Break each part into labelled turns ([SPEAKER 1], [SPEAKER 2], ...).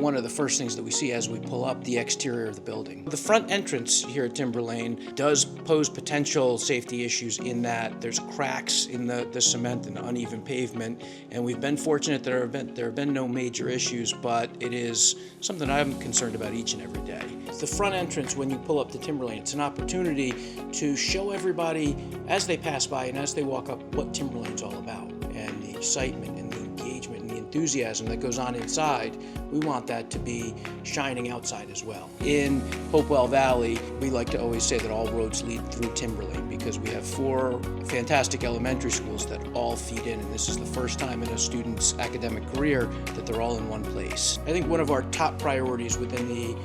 [SPEAKER 1] one of the first things that we see as we pull up the exterior of the building. The front entrance here at Timberlane does pose potential safety issues in that there's cracks in the cement and uneven pavement, and we've been fortunate there have been no major issues, but it is something I'm concerned about each and every day. The front entrance, when you pull up to Timberlane, it's an opportunity to show everybody as they pass by and as they walk up what Timberlane's all about, and the excitement and the engagement and the enthusiasm that goes on inside. We want that to be shining outside as well. In Hopewell Valley, we like to always say that all roads lead through Timberlane because we have 4 fantastic elementary schools that all feed in, and this is the first time in a student's academic career that they're all in one place. I think one of our top priorities within the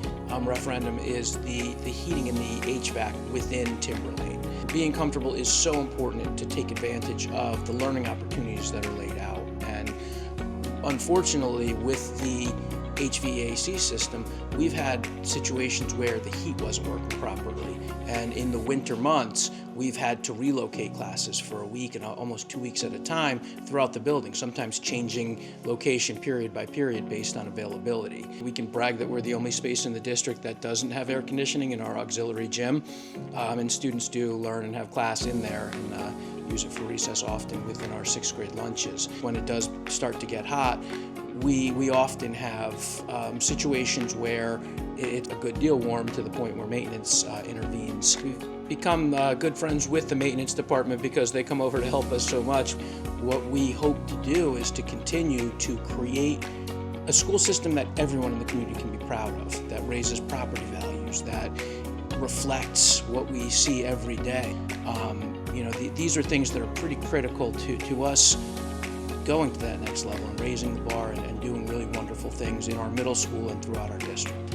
[SPEAKER 1] referendum is the heating and the HVAC within Timberlane. Being comfortable is so important to take advantage of the learning opportunities that are laid out. And unfortunately, with the HVAC system, we've had situations where the heat wasn't working properly. And in the winter months, we've had to relocate classes for a week and almost 2 weeks at a time throughout the building, sometimes changing location period by period based on availability. We can brag that we're the only space in the district that doesn't have air conditioning in our auxiliary gym, and students do learn and have class in there and use it for recess often within our 6th grade lunches. When it does start to get hot, we often have situations where it's a good deal warm to the point where maintenance intervenes. We've become good friends with the maintenance department because they come over to help us so much. What we hope to do is to continue to create a school system that everyone in the community can be proud of, that raises property values, that reflects what we see every day. These are things that are pretty critical to us going to that next level and raising the bar and doing really wonderful things in our middle school and throughout our district.